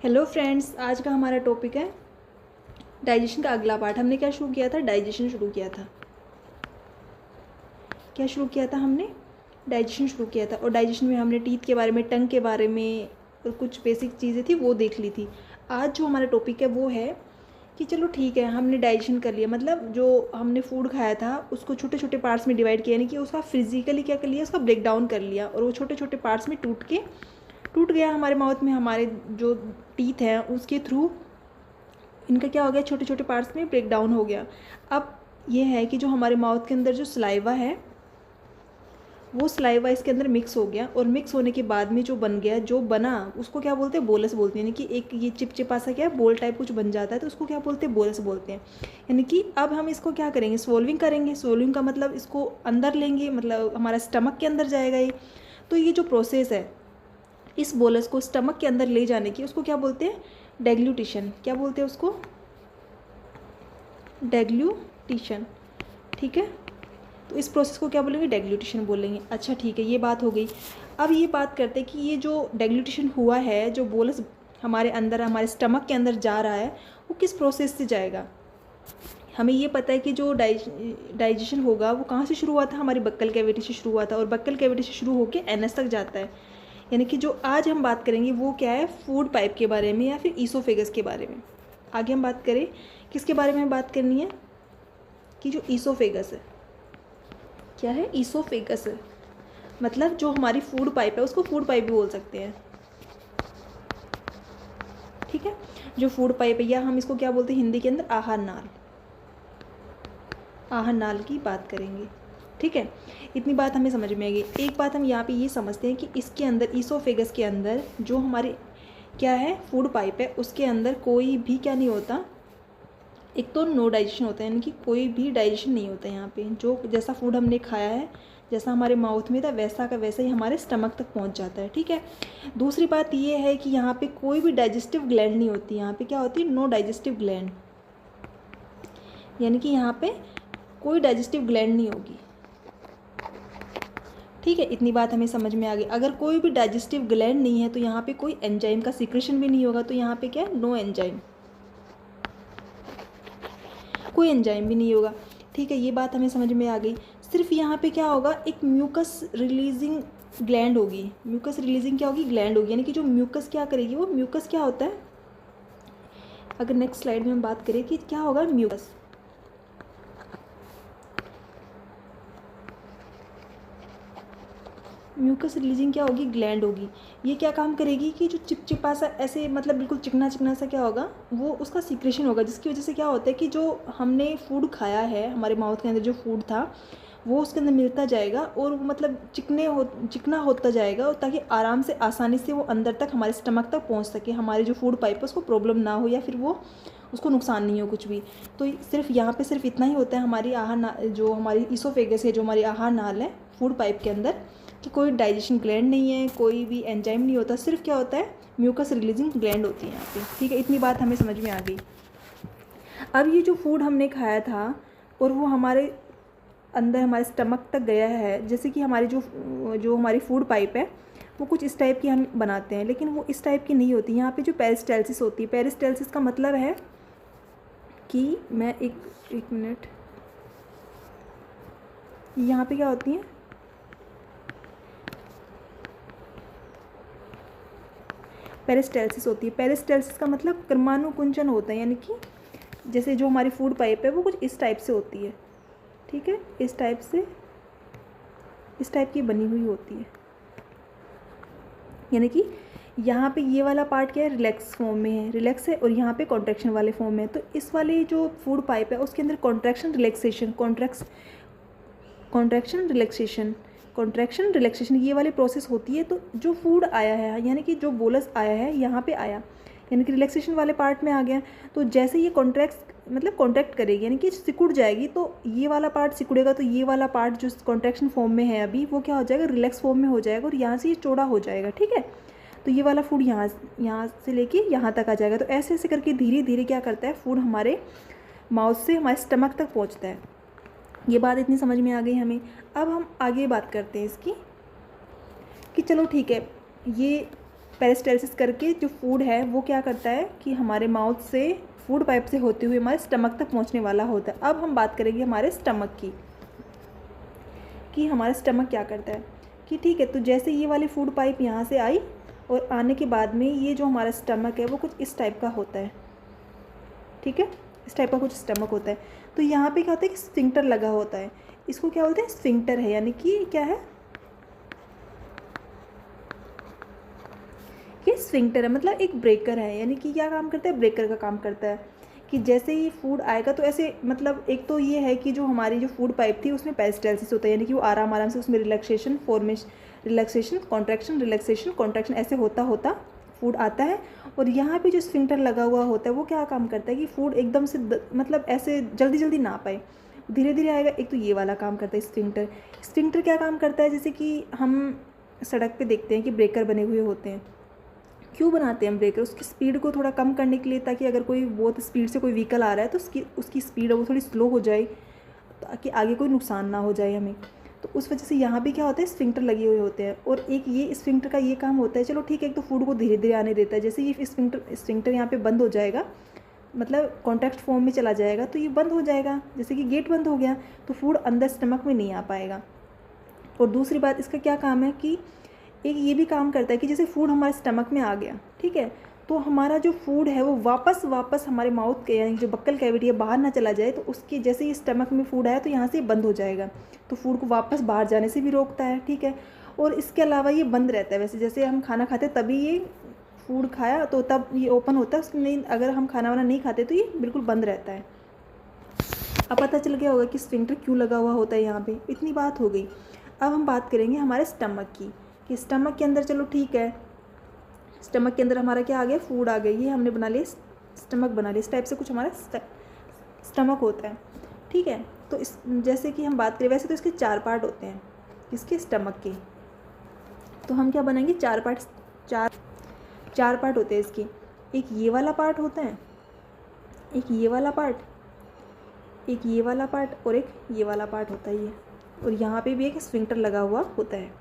Hello friends, आज का हमारा टॉपिक है डाइजेशन का अगला पार्ट। हमने क्या शुरू किया था? डाइजेशन शुरू किया था। क्या शुरू किया था हमने? डाइजेशन शुरू किया था। और डाइजेशन में हमने टीथ के बारे में, टंग के बारे में और कुछ बेसिक चीज़ें थी वो देख ली थी। आज जो हमारा टॉपिक है वो है कि चलो ठीक है, हमने डाइजेशन कर लिया, मतलब जो हमने फूड खाया था उसको छोटे छोटे पार्ट्स में डिवाइड किया, यानी कि उसका फिजिकली क्या कर लिया, उसका ब्रेक डाउन कर लिया और वो छोटे छोटे पार्ट्स में टूट गया हमारे माउथ में। हमारे जो टीथ हैं उसके थ्रू इनका क्या हो गया, छोटे छोटे पार्ट्स में ब्रेक डाउन हो गया। अब ये है कि जो हमारे माउथ के अंदर जो सलाइवा है वो सलाइवा इसके अंदर मिक्स हो गया, और मिक्स होने के बाद में जो बन गया, जो बना उसको क्या बोलते हैं? बोलस बोलते हैं। यानी कि एक ये चिपचिपा सा क्या है, बोल टाइप कुछ बन जाता है तो उसको क्या बोलते हैं? बोलस बोलते हैं। यानी कि अब हम इसको क्या करेंगे? स्वॉल्विंग करेंगे। स्वॉल्विंग का मतलब इसको अंदर लेंगे, मतलब हमारा स्टमक के अंदर जाएगा ये। तो ये जो प्रोसेस है इस बोलस को स्टमक के अंदर ले जाने की, उसको क्या बोलते हैं? डेग्लूटिशन। क्या बोलते हैं उसको? डेग्लूटिशन। ठीक है, तो इस प्रोसेस को क्या बोलेंगे? डेग्लूटिशन बोलेंगे। अच्छा ठीक है, ये बात हो गई। अब ये बात करते हैं कि ये जो डेग्लूटिशन हुआ है, जो बोलस हमारे अंदर, हमारे स्टमक के अंदर जा रहा है, वो किस प्रोसेस से जाएगा? हमें ये पता है कि जो डाइजेशन होगा वो कहाँ से शुरू हुआ था? हमारी बक्कल कैविटी से शुरू हुआ था, और बक्कल कैविटी से शुरू होकर एनएस तक जाता है। यानी कि जो आज हम बात करेंगे वो क्या है? फूड पाइप के बारे में या फिर ईसोफेगस के बारे में। आगे हम बात करें किसके बारे में बात करनी है? कि जो ईसोफेगस है। क्या है? ईसोफेगस है, मतलब जो हमारी फूड पाइप है उसको फूड पाइप भी बोल सकते हैं। ठीक है, जो फूड पाइप है, या हम इसको क्या बोलते हैं हिंदी के अंदर? आहार नाल। आहार नाल की बात करेंगे। ठीक है, इतनी बात हमें समझ में आएगी। एक बात हम यहाँ पे ये समझते हैं कि इसके अंदर, ईसोफेगस के अंदर जो हमारी क्या है, फूड पाइप है, उसके अंदर कोई भी क्या नहीं होता। एक तो नो डाइजेशन होता है, यानी कि कोई भी डाइजेशन नहीं होता है यहाँ पे। जो जैसा फूड हमने खाया है, जैसा हमारे माउथ में था, वैसा का वैसा ही हमारे स्टमक तक पहुँच जाता है। ठीक है, दूसरी बात ये है कि यहाँ पे कोई भी डाइजेस्टिव ग्लैंड नहीं होती। यहाँ पे क्या होती है? No digestive gland. यानी कि यहाँ पे कोई डाइजेस्टिव ग्लैंड नहीं होगी। ठीक है, इतनी बात हमें समझ में आ गई। अगर कोई भी डाइजेस्टिव ग्लैंड नहीं है तो यहाँ पे कोई एंजाइम का सीक्रेशन भी नहीं होगा। तो यहाँ पे क्या है? नो एंजाइम, कोई एंजाइम भी नहीं होगा। ठीक है, ये बात हमें समझ में आ गई। सिर्फ यहाँ पे क्या होगा? एक म्यूकस रिलीजिंग ग्लैंड होगी। म्यूकस रिलीजिंग क्या होगी? ग्लैंड होगी। यानी कि जो म्यूकस क्या करेगी, वो म्यूकस क्या होता है? अगर नेक्स्ट स्लाइड में हम बात करें कि क्या होगा म्यूकस, म्यूकस रिलीजिंग क्या होगी? ग्लैंड होगी। ये क्या काम करेगी कि जो चिपचिपा सा ऐसे, मतलब बिल्कुल चिकना चिकना सा क्या होगा, वो उसका सीक्रेशन होगा, जिसकी वजह से क्या होता है कि जो हमने फूड खाया है, हमारे माउथ के अंदर जो फूड था वो उसके अंदर मिलता जाएगा, और वो मतलब चिकना होता जाएगा, और ताकि आराम से, आसानी से वो अंदर तक, हमारे स्टमक तक पहुँच सके। हमारी जो फूड पाइप है उसको प्रॉब्लम ना हो, या फिर वो उसको नुकसान नहीं हो कुछ भी। तो सिर्फ यहाँ पे सिर्फ इतना ही होता है हमारी जो हमारी ईसोफेगस है, जो हमारी आहार नाल है फूड पाइप के अंदर, कि कोई डाइजेशन ग्लैंड नहीं है, कोई भी एंजाइम नहीं होता। सिर्फ क्या होता है? म्यूकस रिलीजिंग ग्लैंड होती है यहाँ पे। ठीक है, इतनी बात हमें समझ में आ गई। अब ये जो फूड हमने खाया था और वो हमारे अंदर, हमारे स्टमक तक गया है, जैसे कि हमारी जो हमारी फूड पाइप है वो कुछ इस टाइप की हम बनाते हैं, लेकिन वो इस टाइप की नहीं होती। यहाँ पे जो पेरिस्टाल्सिस होती है, पेरिस्टाल्सिस का मतलब है कि मैं एक मिनट, यहाँ पे क्या होती है? पेरिस्टाल्सिस होती है। पेरिस्टाल्सिस का मतलब कर्मानुकुंचन होता है, यानी कि जैसे जो हमारी फूड पाइप है वो कुछ इस टाइप से होती है। ठीक है, इस टाइप की बनी हुई होती है। यानी कि यहाँ पे ये वाला पार्ट क्या है? रिलैक्स फॉर्म में है, रिलैक्स है, और यहाँ पे कॉन्ट्रैक्शन वाले फॉर्म में है। तो इस वाले जो फूड पाइप है उसके अंदर कॉन्ट्रैक्शन रिलैक्सेशन, कॉन्ट्रैक्शन रिलैक्सेशन ये वाली प्रोसेस होती है। तो जो फूड आया है, यानी कि जो बोलस आया है यहाँ पे आया, यानी कि रिलैक्सेशन वाले पार्ट में आ गया। तो जैसे ये कॉन्ट्रैक्ट करेगी, यानी कि सिकुड़ जाएगी, तो ये वाला पार्ट सिकुड़ेगा, तो ये वाला पार्ट जो कॉन्ट्रैक्शन फॉर्म में है अभी, वो क्या हो जाएगा? रिलैक्स फॉर्म में हो जाएगा, और यहाँ से ये चौड़ा हो जाएगा। ठीक है, तो ये वाला फूड यहाँ से लेके यहाँ तक आ जाएगा। तो ऐसे ऐसे करके धीरे धीरे क्या करता है, फूड हमारे माउथ से हमारे स्टमक तक पहुँचता है। ये बात इतनी समझ में आ गई हमें। अब हम आगे बात करते हैं इसकी, कि चलो ठीक है, ये पेरिस्टालसिस करके जो फूड है वो क्या करता है कि हमारे माउथ से फूड पाइप से होते हुए हमारे स्टमक तक पहुंचने वाला होता है। अब हम बात करेंगे हमारे स्टमक की, कि हमारा स्टमक क्या करता है। कि ठीक है, तो जैसे ये वाली फूड पाइप यहाँ से आई और आने के बाद में ये जो हमारा स्टमक है वो कुछ इस टाइप का होता है, ठीक है, इस टाइप का कुछ स्टमक होता है। तो यहाँ पे क्या होता है कि स्फिंक्टर लगा होता है, इसको क्या बोलते हैं, स्फिंक्टर है, यानी कि क्या है, ये स्फिंक्टर है, मतलब एक ब्रेकर है, यानी कि क्या काम करता है, ब्रेकर का काम करता है। कि जैसे ही फूड आएगा तो ऐसे, मतलब एक तो ये है कि जो हमारी जो फूड पाइप थी उसमें पेरिस्टालसिस होता है, यानी कि वो आराम आराम से उसमें रिलैक्सेशन रिलैक्सेशन कॉन्ट्रैक्शन ऐसे होता होता फूड आता है। और यहाँ पे जो स्फिंक्टर लगा हुआ होता है वो क्या काम करता है कि फूड एकदम से मतलब ऐसे जल्दी जल्दी ना पाए, धीरे धीरे आएगा। एक तो ये वाला काम करता है स्फिंक्टर। स्फिंक्टर क्या काम करता है, जैसे कि हम सड़क पे देखते हैं कि ब्रेकर बने हुए होते हैं। क्यों बनाते हैं हम ब्रेकर, उसकी स्पीड को थोड़ा कम करने के लिए, ताकि अगर कोई बहुत स्पीड से कोई व्हीकल आ रहा है तो उसकी स्पीड वो थोड़ी स्लो हो जाए, ताकि आगे कोई नुकसान ना हो जाए हमें। तो उस वजह से यहाँ भी क्या होता है, स्फिंक्टर लगे हुए होते हैं। और एक ये स्फिंक्टर का ये काम होता है, चलो ठीक है, एक तो फूड को धीरे धीरे आने देता है। जैसे ये स्फिंक्टर यहाँ पे बंद हो जाएगा, मतलब कॉन्टैक्ट फॉर्म में चला जाएगा, तो ये बंद हो जाएगा, जैसे कि गेट बंद हो गया, तो फूड अंदर स्टमक में नहीं आ पाएगा। और दूसरी बात, इसका क्या काम है कि एक ये भी काम करता है कि जैसे फूड हमारे स्टमक में आ गया, ठीक है, तो हमारा जो फूड है वो वापस हमारे माउथ के, यानी जो बक्कल कैविटी है, बाहर ना चला जाए। तो उसके जैसे ही स्टमक में फूड आया तो यहाँ से बंद हो जाएगा, तो फूड को वापस बाहर जाने से भी रोकता है, ठीक है। और इसके अलावा ये बंद रहता है, वैसे जैसे हम खाना खाते तभी ये फूड खाया तो तब ये ओपन होता है, उसमें अगर हम खाना वाना नहीं खाते तो ये बिल्कुल बंद रहता है। अब पता चल गया होगा कि स्फिंक्टर क्यों लगा हुआ होता है यहाँ पे। इतनी बात हो गई। अब हम बात करेंगे हमारे स्टमक की, कि स्टमक के अंदर, चलो ठीक है, स्टमक के अंदर हमारा क्या आ गया, फूड आ गई, ये हमने बना लिया, स्टमक बना लिया। इस टाइप से कुछ हमारा स्टमक होता है, ठीक है। तो इस जैसे कि हम बात करें, वैसे तो इसके 4 पार्ट होते हैं, इसके स्टमक के। तो हम क्या बनाएंगे, 4 पार्ट होते हैं इसके। एक ये वाला पार्ट होता है, एक ये वाला पार्ट, एक ये वाला पार्ट, और एक ये वाला पार्ट होता है ये। और यहाँ पे भी एक स्फिंक्टर लगा हुआ होता है।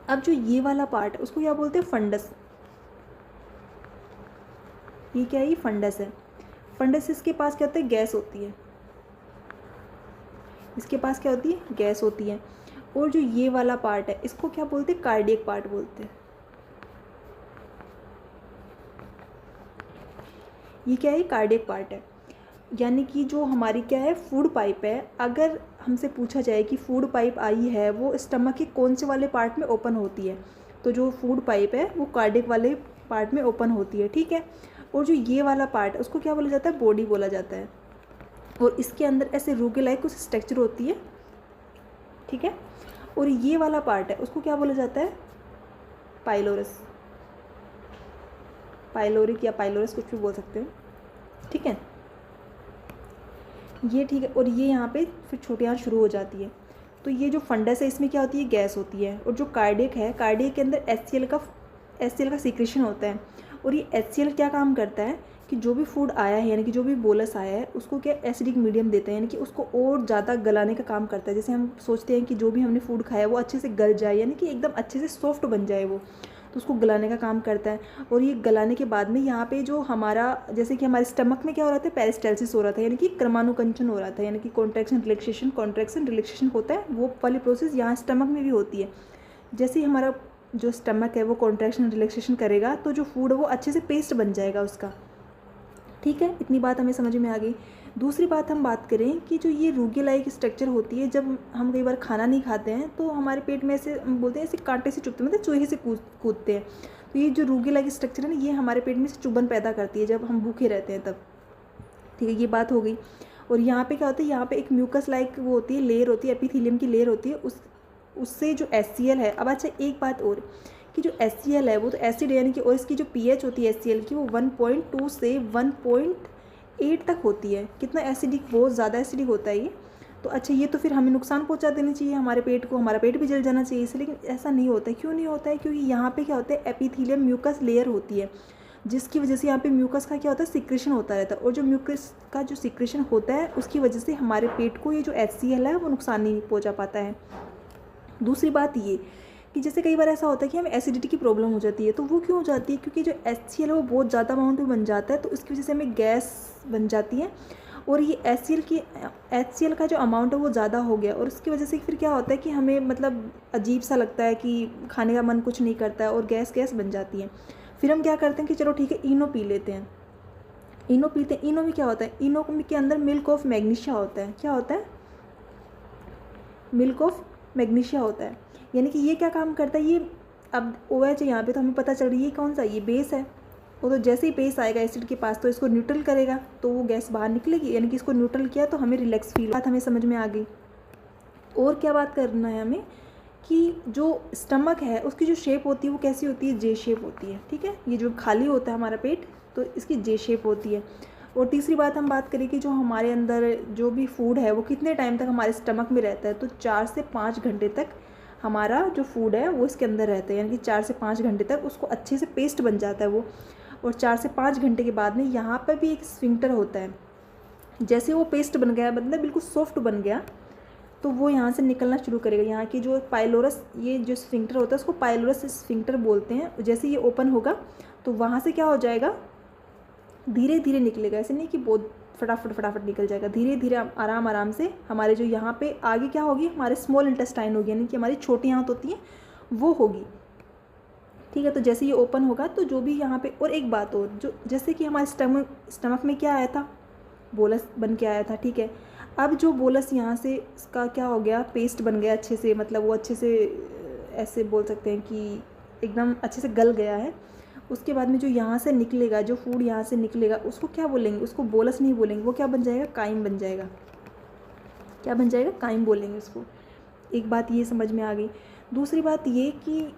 अब जो ये वाला पार्ट है उसको क्या बोलते हैं, फंडस। ये क्या है, ये फंडस है। फंडस, इसके पास क्या होता है, गैस होती है। इसके पास क्या होती है, गैस होती है। और जो ये वाला पार्ट है इसको क्या बोलते हैं, कार्डियक पार्ट बोलते हैं। ये क्या है, कार्डियक पार्ट है। यानी कि जो हमारी क्या है, फूड पाइप है। अगर हमसे पूछा जाए कि फूड पाइप आई है वो स्टमक के कौन से वाले पार्ट में ओपन होती है, तो जो फूड पाइप है वो कार्डियक वाले पार्ट में ओपन होती है, ठीक है। और जो ये वाला पार्ट है उसको क्या बोला जाता है, बॉडी बोला जाता है। और इसके अंदर ऐसे रूगे लाइक कुछ स्ट्रक्चर होती है, ठीक है। और ये वाला पार्ट है उसको क्या बोला जाता है, पाइलोरस, पाइलोरिक या पाइलोरस, कुछ भी बोल सकते हो, ठीक है। ये ठीक है। और ये यहाँ पे फिर छोटियाँ शुरू हो जाती है। तो ये जो फंडस है इसमें क्या होती है, गैस होती है। और जो कार्डियक है, कार्डियक के अंदर HCl का सीक्रेशन होता है। और ये HCl क्या काम करता है कि जो भी फूड आया है, यानी कि जो भी बोलस आया है, उसको क्या एसिडिक मीडियम देते हैं, यानी कि उसको और ज़्यादा गलाने का काम करता है। जैसे हम सोचते हैं कि जो भी हमने फूड खाया वो अच्छे से गल जाए, यानी कि एकदम अच्छे से सॉफ्ट बन जाए वो, तो उसको गलाने का काम करता है। और ये गलाने के बाद में यहाँ पे जो हमारा, जैसे कि हमारे स्टमक में क्या हो रहा था, पेरिस्टालसिस हो रहा था, यानी कि क्रमानुकंचन हो रहा था, यानी कि कॉन्ट्रैक्शन रिलैक्सेशन होता है, वो वाली प्रोसेस यहाँ स्टमक में भी होती है। जैसे ही हमारा जो स्टमक है वो कॉन्ट्रैक्शन रिलैक्सेशन करेगा तो जो फूड है वो अच्छे से पेस्ट बन जाएगा उसका, ठीक है। इतनी बात हमें समझ में आ गई। दूसरी बात हम बात करें कि जो ये रूगे लाइक स्ट्रक्चर होती है, जब हम कई बार खाना नहीं खाते हैं तो हमारे पेट में ऐसे बोलते हैं, ऐसे कांटे से चुभते हैं, मतलब चूहे से कूदते हैं। तो ये जो रूगे लाइक स्ट्रक्चर है ना, ये हमारे पेट में से चुभन पैदा करती है जब हम भूखे रहते हैं तब, ठीक है। ये बात हो गई। और यहाँ पे क्या होता है, यहाँ पे एक म्यूकस लाइक वो होती है, लेयर होती है, एपिथेलियम की लेयर होती है, उससे जो HCl है। अब अच्छा एक बात और, कि जो HCl है वो तो एसिड, यानी कि, और इसकी जो pH होती है HCl की वो 1.2 से 1.8 तक होती है। कितना एसिडिक, बहुत ज़्यादा एसिडिक होता है ये। तो अच्छा, ये तो फिर हमें नुकसान पहुंचा देनी चाहिए हमारे पेट को, हमारा पेट भी जल जाना चाहिए इसे, लेकिन ऐसा नहीं होता है। क्यों नहीं होता है, क्योंकि यहाँ पे क्या होता है, एपिथेलियम म्यूकस लेयर होती है, जिसकी वजह से यहाँ पे म्यूकस का क्या होता है, सिक्रेशन होता रहता है। और जो म्यूकस का जो सिक्रेशन होता है उसकी वजह से हमारे पेट को ये जो HCl है वो नुकसान नहीं पहुँचा पाता है। दूसरी बात ये कि जैसे कई बार ऐसा होता है कि हमें एसिडिटी की प्रॉब्लम हो जाती है, तो वो क्यों हो जाती है? क्योंकि जो HCl है वो बहुत ज़्यादा अमाउंट में बन जाता है, तो इसकी वजह से हमें गैस बन जाती है। और ये HCl का जो अमाउंट है वो ज़्यादा हो गया, और उसकी वजह से फिर क्या होता है कि हमें मतलब अजीब सा लगता है कि खाने का मन कुछ नहीं करता है और गैस गैस बन जाती है। फिर हम क्या करते हैं कि चलो ठीक है, इनो पी लेते हैं। इनो पीते हैं। इनो में क्या होता है? इनो के अंदर मिल्क ऑफ मैग्नीशिया होता है। क्या होता है? मिल्क ऑफ मैग्नीशिया होता है। यानी कि ये क्या काम करता है? ये अब OH यहाँ पे तो हमें पता चल रही है ये कौन सा, ये बेस है। वो तो जैसे ही बेस आएगा एसिड के पास तो इसको न्यूट्रल करेगा, तो वो गैस बाहर निकलेगी, यानी कि इसको न्यूट्रल किया तो हमें रिलैक्स फील। बात हमें समझ में आ गई। और क्या बात करना है हमें कि जो स्टमक है उसकी जो शेप होती है वो कैसी होती है? जे शेप होती है। ठीक है, ये जो खाली होता है हमारा पेट तो इसकी जे शेप होती है। और तीसरी बात हम बात करें कि जो हमारे अंदर जो भी फूड है वो कितने टाइम तक हमारे स्टमक में रहता है, तो 4 से 5 घंटे तक हमारा जो फूड है वो इसके अंदर रहता है। यानी कि 4 से 5 घंटे तक उसको अच्छे से पेस्ट बन जाता है वो। और 4 से 5 घंटे के बाद में यहाँ पर भी एक स्फिंक्टर होता है। जैसे वो पेस्ट बन गया, मतलब बिल्कुल सॉफ्ट बन गया, तो वो यहाँ से निकलना शुरू करेगा। यहाँ की जो पाइलोरस, ये जो स्फिंक्टर होता है उसको पाइलोरस स्फिंक्टर बोलते हैं। जैसे ये ओपन होगा तो वहाँ से क्या हो जाएगा? धीरे धीरे निकलेगा। ऐसे नहीं कि बहुत फटाफट निकल जाएगा, धीरे धीरे आराम से हमारे जो यहाँ पे आगे क्या होगी? हमारे स्मॉल इंटेस्टाइन होगी, यानी कि हमारी छोटी आंत होती है वो होगी। ठीक है, तो जैसे ये ओपन होगा तो जो भी यहाँ पे, और एक बात और, जो जैसे कि हमारे स्टमक में क्या आया था? बोलस बन के आया था। ठीक है, अब जो बोलस यहाँ से इसका क्या हो गया? पेस्ट बन गया अच्छे से, मतलब वो अच्छे से ऐसे बोल सकते हैं कि एकदम अच्छे से गल गया है। उसके बाद में जो यहाँ से निकलेगा, जो फूड यहाँ से निकलेगा उसको क्या बोलेंगे? उसको बोलस नहीं बोलेंगे, वो क्या बन जाएगा? काइम बन जाएगा। क्या बन जाएगा? काइम बोलेंगे उसको। एक बात ये समझ में आ गई। दूसरी बात ये कि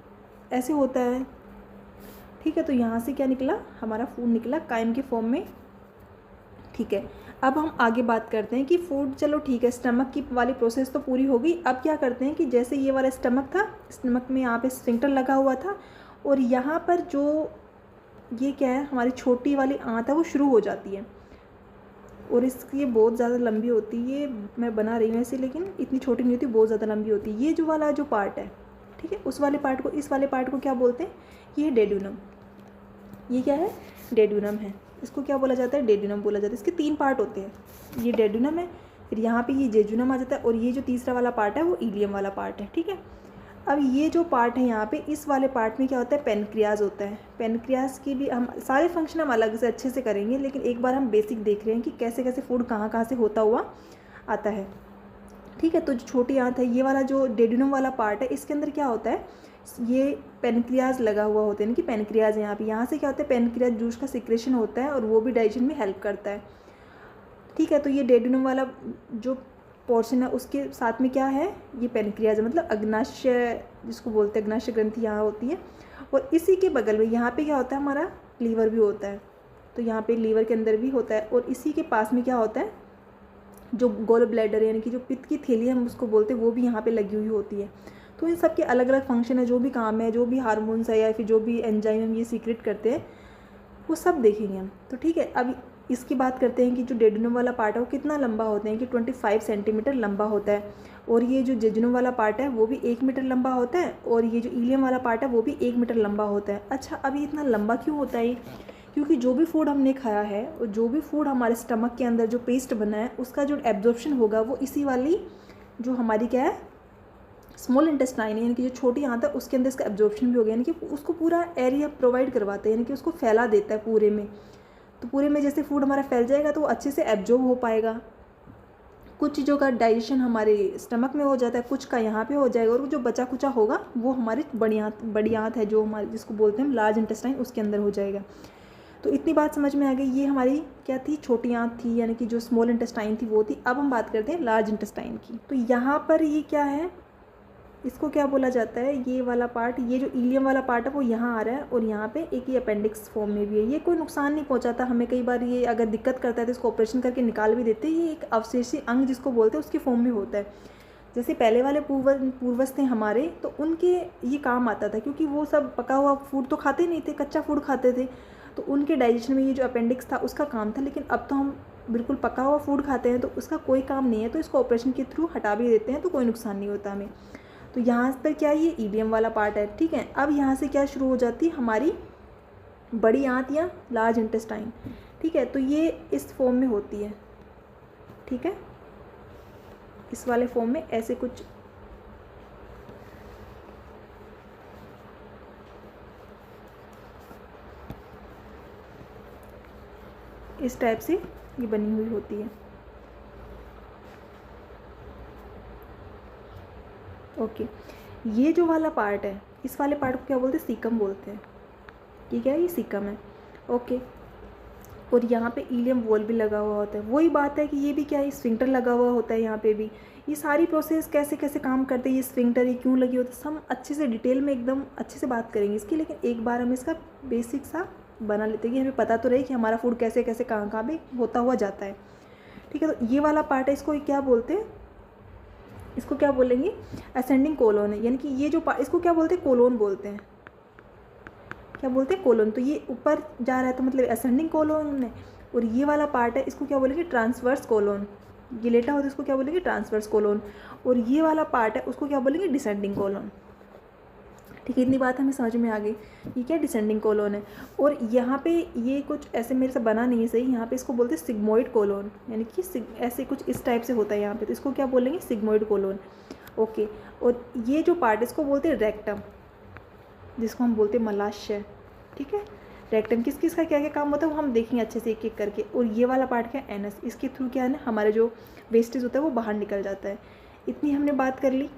ऐसे होता है। ठीक है, तो यहाँ से क्या निकला? हमारा फूड निकला काइम के फॉर्म में। ठीक है, अब हम आगे बात करते हैं कि फूड, चलो ठीक है, स्टमक की वाली प्रोसेस तो पूरी हो गई। अब क्या करते हैं कि जैसे ये वाला स्टमक था, स्टमक में यहाँ पे स्फिंक्टर लगा हुआ था, और यहाँ पर जो ये क्या है? हमारी छोटी वाली आंत है वो शुरू हो जाती है। और इसकी बहुत ज़्यादा लंबी होती है, ये मैं बना रही हूँ ऐसे, लेकिन इतनी छोटी नहीं होती, बहुत ज़्यादा लंबी होती है। ये जो वाला जो पार्ट है, ठीक है, उस वाले पार्ट को, इस वाले पार्ट को क्या बोलते हैं? ये डेड्यूनम। ये क्या है? डेड्यूनम है। इसको क्या बोला जाता है? डेड्यूनम बोला जाता है। इसके 3 पार्ट होते हैं। ये डेड्यूनम है, फिर यहाँ पे ये जेजुनम आ जाता है, और ये जो तीसरा वाला पार्ट है वो इलियम वाला पार्ट है। ठीक है, अब ये जो पार्ट है यहाँ पे, इस वाले पार्ट में क्या होता है? पेनक्रियाज होता है। पेनक्रियाज की भी हम सारे फंक्शन हम अलग से अच्छे से करेंगे, लेकिन एक बार हम बेसिक देख रहे हैं कि कैसे कैसे फूड कहाँ से होता हुआ आता है। ठीक है, तो जो छोटी आंत है, ये वाला जो डेड्यूनम वाला पार्ट है, इसके अंदर क्या होता है? ये पेनक्रियाज लगा हुआ होता है, यानी कि पेनक्रियाज है यहाँ से क्या होता है? पेनक्रियाज जूस का सिक्रेशन होता है और वो भी डाइजेशन में हेल्प करता है। ठीक है, तो ये डेड्यूनम वाला जो पोर्शन है उसके साथ में क्या है? ये पेनक्रियाज है, मतलब अग्नाशय जिसको बोलते हैं, अग्नाशय ग्रंथि यहाँ होती है। और इसी के बगल में यहाँ पे क्या होता है? हमारा लीवर भी होता है। तो यहाँ पे लीवर के अंदर भी होता है, और इसी के पास में क्या होता है? जो गॉल ब्लैडर, यानी कि जो पित्त की थैली हम उसको बोलते हैं, वो भी यहाँ पे लगी हुई होती है। तो इन सब के अलग अलग फंक्शन है, जो भी काम है, जो भी हार्मोन्स है या फिर जो भी एंजाइम हम ये सीक्रेट करते हैं, वो सब देखेंगे हम। तो ठीक है, अब इसकी बात करते हैं कि जो डेड्यूनम वाला पार्ट है वो कितना लंबा होता है? कि 25 सेंटीमीटर लंबा होता है। और ये जो जेजुनम वाला पार्ट है वो भी 1 मीटर लंबा होता है, और ये जो इलियम वाला पार्ट है वो भी 1 मीटर लंबा होता है। अच्छा, अब ये इतना लंबा क्यों होता है? क्योंकि जो भी फूड हमने खाया है और जो भी फूड हमारे स्टमक के अंदर जो पेस्ट बना है, उसका जो एब्जॉर्प्शन होगा वो इसी वाली जो हमारी क्या है? स्मॉल इंटेस्टाइन है, यानी कि जो छोटी आंत है उसके अंदर इसका एब्जॉर्प्शन भी हो गया, यानी कि उसको पूरा एरिया प्रोवाइड करवाता है, यानी कि उसको फैला देता है पूरे में। तो पूरे में जैसे फूड हमारा फैल जाएगा तो वो अच्छे से एब्जॉर्ब हो पाएगा। कुछ चीज़ों का डाइजेशन हमारे स्टमक में हो जाता है, कुछ का यहाँ पे हो जाएगा, और जो बचा कुचा होगा वो हमारी बड़ी आंत है, जो हमारी जिसको बोलते हैं लार्ज इंटेस्टाइन, उसके अंदर हो जाएगा। तो इतनी बात समझ में आ गई। ये हमारी क्या थी? छोटी आंत थी, यानी कि जो स्मॉल इंटेस्टाइन थी वो थी। अब हम बात करते हैं लार्ज इंटेस्टाइन की। तो यहाँ पर ये क्या है? इसको क्या बोला जाता है? ये वाला पार्ट, ये जो इलियम वाला पार्ट है वो यहाँ आ रहा है, और यहाँ पे एक ये अपेंडिक्स फॉर्म में भी है। ये कोई नुकसान नहीं पहुँचाता हमें। कई बार ये अगर दिक्कत करता है तो इसको ऑपरेशन करके निकाल भी देते हैं। ये एक अवशेषी अंग जिसको बोलते हैं उसके फॉर्म में होता है। जैसे पहले वाले पूर्वज थे हमारे, तो उनके ये काम आता था, क्योंकि वो सब पका हुआ फूड तो खाते नहीं थे, कच्चा फूड खाते थे, तो उनके डाइजेशन में ये जो अपेंडिक्स था उसका काम था। लेकिन अब तो हम बिल्कुल पका हुआ फूड खाते हैं तो उसका कोई काम नहीं है, तो इसको ऑपरेशन के थ्रू हटा भी देते हैं, तो कोई नुकसान नहीं होता हमें। तो यहाँ पर क्या ये ईलियम वाला पार्ट है, ठीक है। अब यहाँ से क्या शुरू हो जाती है हमारी बड़ी आंत या लार्ज इंटेस्टाइन, ठीक है। तो ये इस फॉर्म में होती है, ठीक है, इस वाले फॉर्म में ऐसे कुछ इस टाइप से ये बनी हुई होती है। ओके, ये जो वाला पार्ट है, इस वाले पार्ट को क्या बोलते हैं, सीकम बोलते हैं। ये क्या है, ये सीकम है। ओके, और यहाँ पे इलियम वॉल भी लगा हुआ होता है। वही बात है कि ये भी क्या है, स्फिंक्टर लगा हुआ होता है यहाँ पे भी। ये सारी प्रोसेस कैसे कैसे काम करते हैं, ये स्फिंक्टर ये क्यों लगी होती है, हम अच्छे से डिटेल में एकदम अच्छे से बात करेंगे इसकी। लेकिन एक बार हम इसका बेसिक सा बना लेते हैं कि हमें पता तो रहे कि हमारा फूड कैसे कैसे कहाँ कहाँ पे होता हुआ जाता है, ठीक है। तो ये वाला पार्ट है, इसको क्या बोलते हैं, इसको क्या बोलेंगे, असेंडिंग कोलोन है। यानी कि ये जो पार्ट, इसको क्या बोलते हैं, कोलोन बोलते हैं। क्या बोलते हैं, कोलोन। तो ये ऊपर जा रहा है तो मतलब असेंडिंग कोलोन है। और ये वाला पार्ट है, इसको क्या बोलेंगे, ट्रांसवर्स कोलोन। ये लेटा होता है, इसको क्या बोलेंगे, ट्रांसवर्स कोलोन। और ये वाला पार्ट है, उसको क्या बोलेंगे, डिसेंडिंग कोलोन, ठीक है। इतनी बात हमें समझ में आ गई, ये क्या डिसेंडिंग कोलोन है। और यहाँ पे ये कुछ ऐसे मेरे से बना नहीं है सही, यहाँ पे इसको बोलते हैं सिग्मोइड कोलोन, यानी कि ऐसे कुछ इस टाइप से होता है यहाँ पे, तो इसको क्या बोलेंगे, सिग्मोइड कोलोन। ओके, और ये जो पार्ट इसको बोलते हैं रेक्टम, जिसको हम बोलते हैं मलाशय, ठीक है। रेक्टम किस किस का क्या क्या काम होता है वो हम देखेंगे अच्छे से एक एक करके। और ये वाला पार्ट क्या है, एनस, इसके थ्रू क्या है ना हमारा जो वेस्टेज होता है वो बाहर निकल जाता है। इतनी हमने बात कर ली,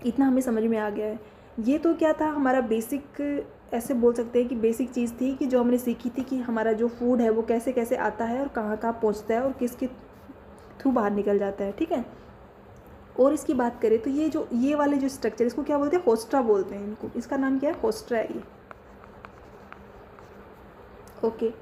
इतना हमें समझ में आ गया है। ये तो क्या था हमारा बेसिक, ऐसे बोल सकते हैं कि बेसिक चीज़ थी कि जो हमने सीखी थी कि हमारा जो फूड है वो कैसे कैसे आता है और कहाँ कहाँ पहुँचता है और किसके थ्रू बाहर निकल जाता है, ठीक है। और इसकी बात करें तो ये वाले जो स्ट्रक्चर, इसको क्या बोलते हैं, होस्ट्रा बोलते हैं इनको। इसका नाम क्या है, होस्ट्रा है ये। ओके,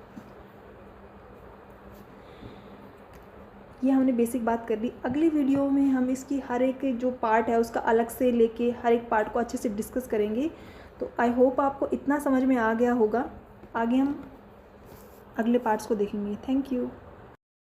ये हमने बेसिक बात कर ली। अगली वीडियो में हम इसकी हर एक जो पार्ट है उसका अलग से लेके हर एक पार्ट को अच्छे से डिस्कस करेंगे। तो आई होप आपको इतना समझ में आ गया होगा। आगे हम अगले पार्ट्स को देखेंगे। Thank you.